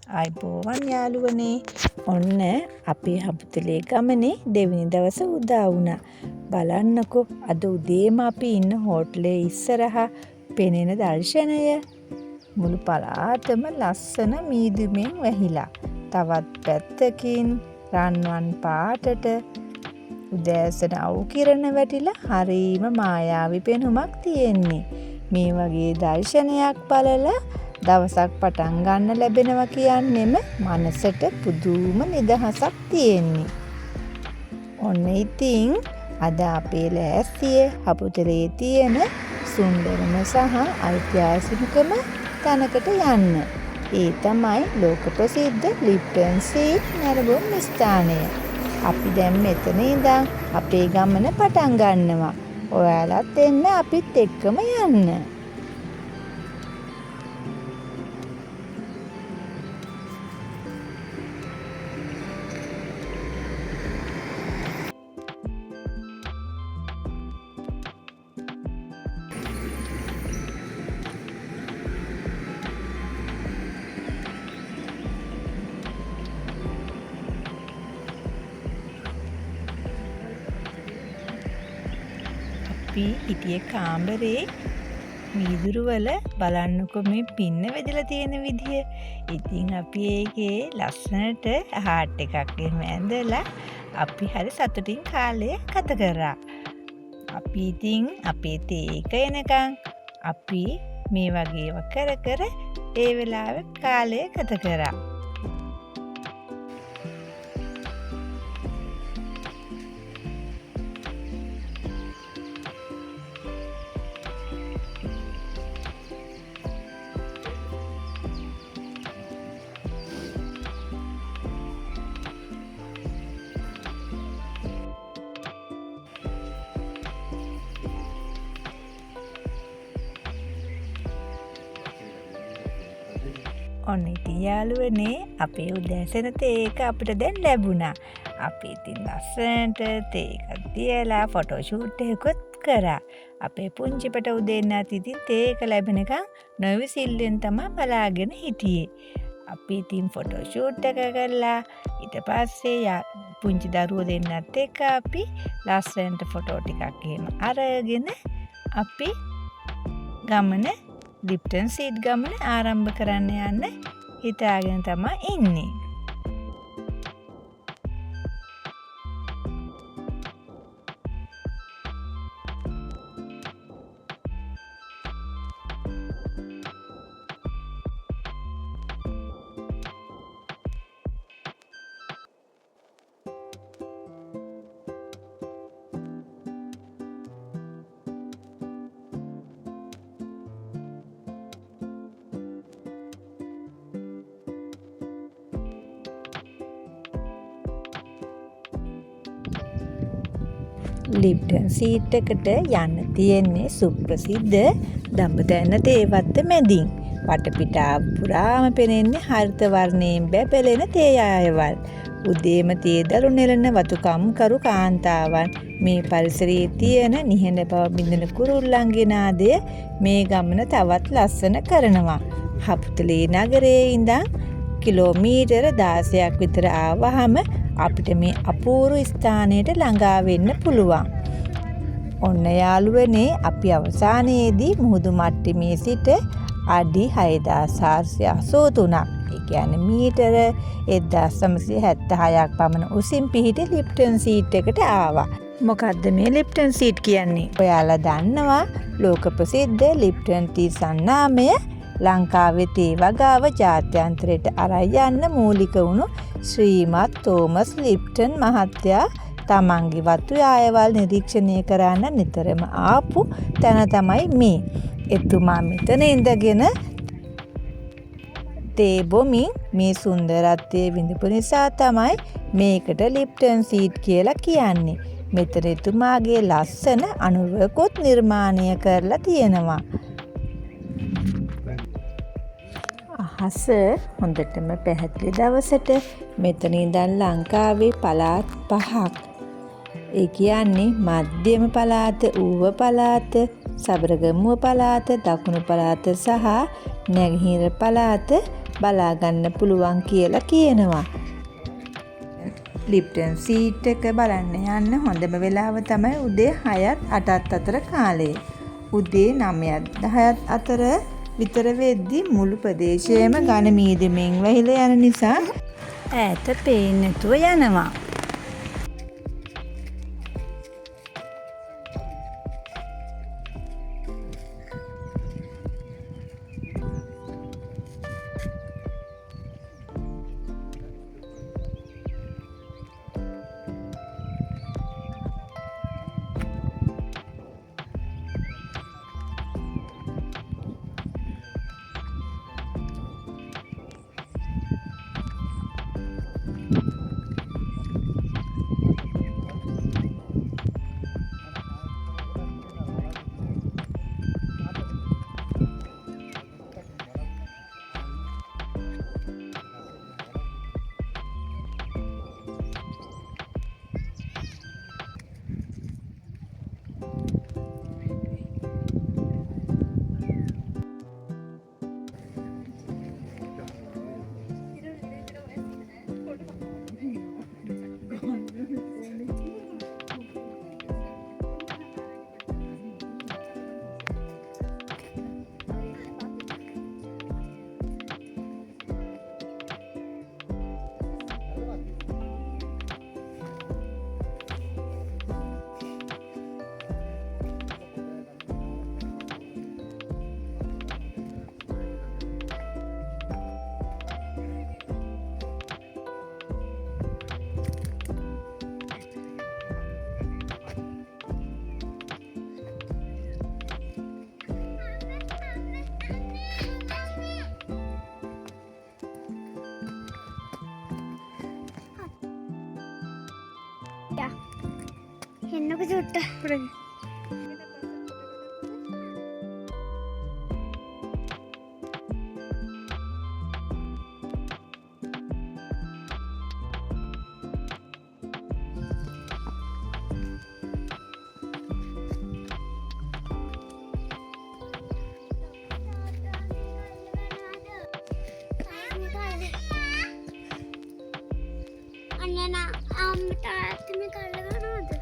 අයිබෝවන් යාළුවනේ. ඔන්න අපේ හපුතලේ ගමනේ දෙවෙනි දවස උදා වුණා. බලන්නකෝ අද උදේම අපි ඉන්න හෝටලේ ඉස්සරහා පෙනෙන දර්ශනය. මුළු පළාතම ලස්සන මීදුමෙන් වැහිලා. තවත් පැත්තකින් රන්වන් පාටට උදෑසන අවුකිරණ වැටිලා හරීම මායාවී පෙනුමක් තියෙන්නේ. මේ වගේ දර්ශනයක් බලලා දවසක් පටන් ගන්න ලැබෙනවා කියන්නෙම මනසට පුදුම නිදහසක් තියෙන්නේ. ඔන්න ඉතින් අද අපේ ලෑස්තියේ හපුතලේ තියෙන සුන්දරම සහ ඓතිහාසිකම තැනකට යන්න. ඒ තමයි ලෝක ප්‍රසිද්ධ ලිප්ටන් සීට් නැරඹුම් ස්ථානය. අපි දැන් මෙතන ඉඳන් අපේ ගමන පටන් ගන්නවා. ඔයාලත් එන්න අපිත් එක්කම යන්න. අපි හිටියේ කාමරේ වීදුරුවල බලන්නකො මේ පින්න වැදලා තියෙන විදිය. ඉතින් අපි ඒකේ ලස්සනට හાર્ට් එකක් එහෙම ඇඳලා අපි හරි සතුටින් කාලය ගත කරා. අපි ඉතින් අපේ තේක එනකන් අපි මේ වගේව කර කර ඒ වෙලාවේ කාලය ගත කරා. ඔන්න ඉතින් යාළුවනේ අපේ උදෑසන තේක අපිට දැන් ලැබුණා. අපි ඉතින් ලස්සනට තේක තියලා ෆොටෝ ෂූට් එකකුත් කරා. අපේ පුංචිපට උදේන්නත් ඉතින් තේක ලැබෙනකන් නොවිසිල්ලෙන් තමයි බලාගෙන හිටියේ. අපි ඉතින් ෆොටෝ ෂූට් එක කරලා ඊට පස්සේ පුංචි දරුවෝ දෙන්නත් එක්ක අපි ලස්සනට ෆොටෝ ටිකක් එහෙම අරගෙන අපි ගමන ලිප්ටන් සීට් ගමන ආරම්භ කරන්න යන්න හිතාගෙන තමයි ඉන්නේ. ලිප්ටන් සීට් එකට යන්න තියෙන්නේ සුප්‍රසිද්ධ දඹදැන්න තේවත්ත මැදින්. වටපිටාව පුරාම පෙනෙන්නේ හරිත වර්ණයෙන් බැබලෙන තේ ආයවල්. උදේම තේ දළු නෙලන වතුකම්කරු කාන්තාවන් මේ පරිසරයේ තියෙන නිහඬ බව බිඳින කුරුල්ලන්ගේ නාදය මේ ගමන තවත් ලස්සන කරනවා. හපුතලේ නගරයේ ඉඳන් කිලෝමීටර 16ක් විතර ආවහම අපිට මේ අපූර්ව ස්ථානයට ළඟා වෙන්න පුළුවන්. ඔන්න යාළුවනේ අපි අවසානයේදී මුහුදු මට්ටමේ සිට අඩි 6483ක්, ඒ කියන්නේ මීටර 1976ක් පමණ උසින් පිහිටි ලිප්ටන් සීට් එකට ආවා. මොකද්ද මේ ලිප්ටන් සීට් කියන්නේ? ඔයාලා දන්නවා ලෝක ප්‍රසිද්ධ ලිප්ටන් ටී සන්නාමය ලංකාවේ තේ වගාව ජාත්‍යන්තරයට අරන් යන්න මූලික වුණු ශ්‍රීමත් තෝමස් ලිප්ටන් මහත්තයා තමන්ගේ වතු ආයවල් නිරීක්ෂණය කරන්න නිතරම ආපු තැන තමයි මේ. එතුමා මෙතන ඉඳගෙන තේ බොමින් මේ සුන්දරත්වයේ විඳපු නිසා තමයි මේකට ලිප්ටන් සීට් කියලා කියන්නේ. මෙතන එතුමාගේ ලස්සන අනුරකුත් නිර්මාණය කරලා තියෙනවා. අහස හොඳටම පැහැදිලි දවසට මෙතන ඉඳන් ලංකාවේ පළාත් 5ක්, ඒ කියන්නේ මධ්‍යම පළාත, ඌව පළාත, සබරගමුව පළාත, දකුණු පළාත සහ නැගෙනහිර පළාත බලා ගන්න පුළුවන් කියලා කියනවා. ලිප්ටන් සීට් එක බලන්න යන්න හොඳම වෙලාව තමයි උදේ 6ත් 8ත් අතර කාලය. උදේ 9ත් 10ත් අතර විතර වෙද්දි මුළු ප්‍රදේශයම ඝන මීදුමින් වැහිලා යන නිසා ඈත පේන්නේ නැතුව යනවා. එන්නක චුට්ට පුරගෙන අන්නනා අම්මට ඇත්තම කල්ලගනවද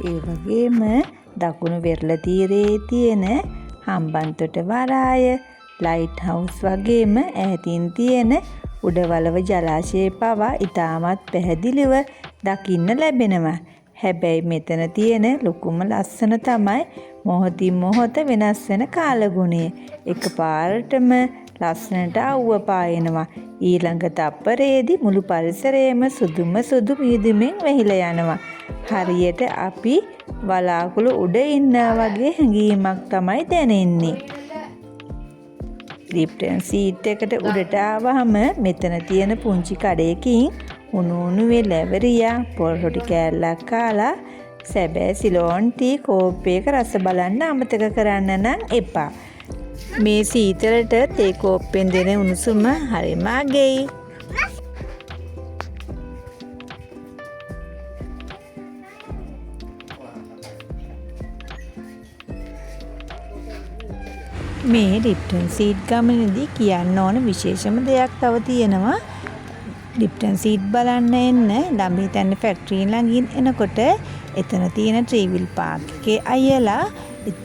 ඒ වගේම දකුණු වෙරළ තීරයේ තියෙන හම්බන්තොට වරාය, ලයිට් හවුස් වගේම ඈතින් තියෙන උඩවලව ජලාශය පවා ඉතාමත් පැහැදිලිව දකින්න ලැබෙනවා. හැබැයි මෙතන තියෙන ලොකුම ලස්සන තමයි මොහොතින් මොහොත වෙනස් වෙන කාලගුණය. එකපාරටම ලස්සනට අවුව පායනවා. ඊළඟ තප්පරයේදී මුළු පරිසරයම සුදුම සුදු මීදුමින් වැහිලා යනවා. හරියට අපි වලාකුළු උඩ ඉන්නා වගේ හැඟීමක් තමයි දැනෙන්නේ. ලිප්ටන් සීට් එකට උඩට ආවහම මෙතන තියෙන පුංචි කඩයකින් උණු වෙලවරියා පොල් රොටි කෑල්ලක් කාලා සැබෑ සිලෝන් ටී කෝප්පයක රස බලන්න අමතක කරන්න නම් එපා. මේ සීතලට තේ කෝප්පෙන් දෙන උණුසුම හරිම අගෙයි. මේ ලිප්ටන් සීඩ් ගමනේදී කියන්න ඕන විශේෂම දෙයක් තව තියෙනවා. ලිප්ටන් සීඩ් බලන්න එන්න දඹදිව ෆැක්ටරි ළඟින් එනකොට එතන තියෙන ට්‍රීවිල් පාර්ක් එකේ අයියලා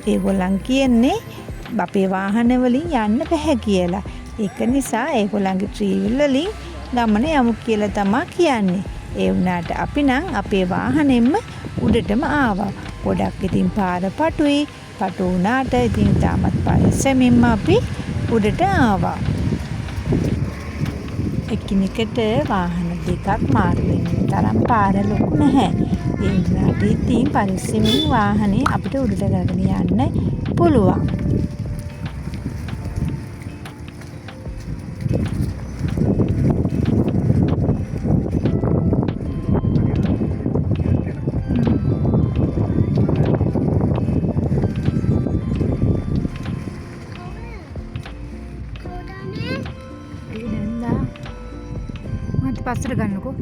ඒගොල්ලන් කියන්නේ අපේ වාහන වලින් යන්න බෑ කියලා. ඒක නිසා ඒගොල්ලන්ගේ ට්‍රීවිල් වලින් ගමන යමු කියලා තමයි කියන්නේ. ඒ වුණාට අපි නම් අපේ වාහනෙන්ම උඩටම ආවා. ගොඩක් ඉතින් පාර පටුයි. පටු වුණාට ඉතින් තාමත් පරිස්සමෙන්ම අපි උඩට ආවා. එකිනෙකට වාහන දෙකක් මාරු වෙන තරම් පාර ලොකු නැහැ. ඒ වුණාට ඉතින් පරිස්සමෙන් වාහනේ අපිට උඩට කරගෙන යන්න පුළුවන්. පස්සට ගන්නකෝ.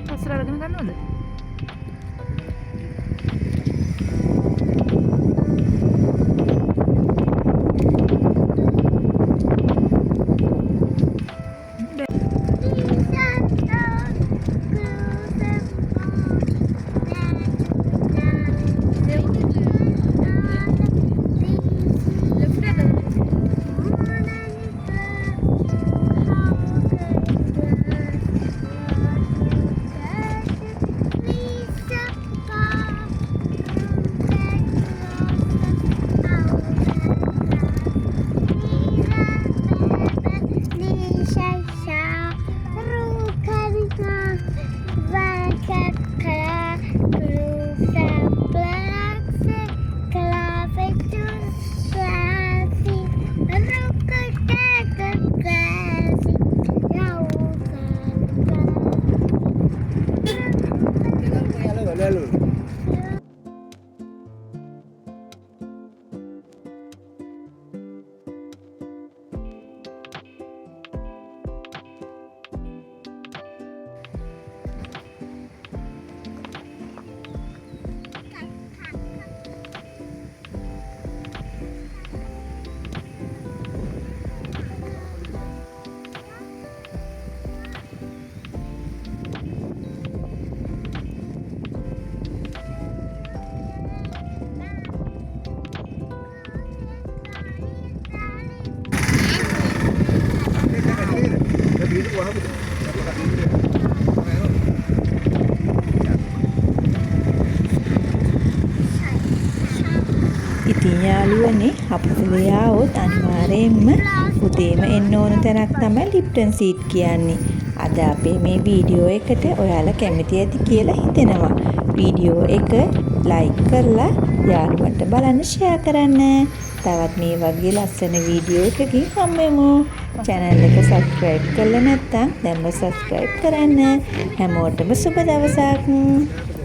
පස්සට අරගෙන ගන්නවද? ඉතින් යාළුවනේ අපිට ආවොත් අනිවාර්යයෙන්ම උදේම එන්න ඕන තැනක් තමයි ලිප්ටන් සීඩ් කියන්නේ. අද අපේ මේ වීඩියෝ එකට ඔයාලා කැමති ඇති කියලා හිතෙනවා. වීඩියෝ එක ලයික් කරලා යාළුවන්ට බලන්න ෂෙයා කරන්න. තවත් මේ වගේ ලස්සන වීඩියෝ එකකින් හම්බෙමු. channel එක subscribe කරලා නැත්නම් දැන්ම subscribe කරන්න. හැමෝටම සුබ දවසක්.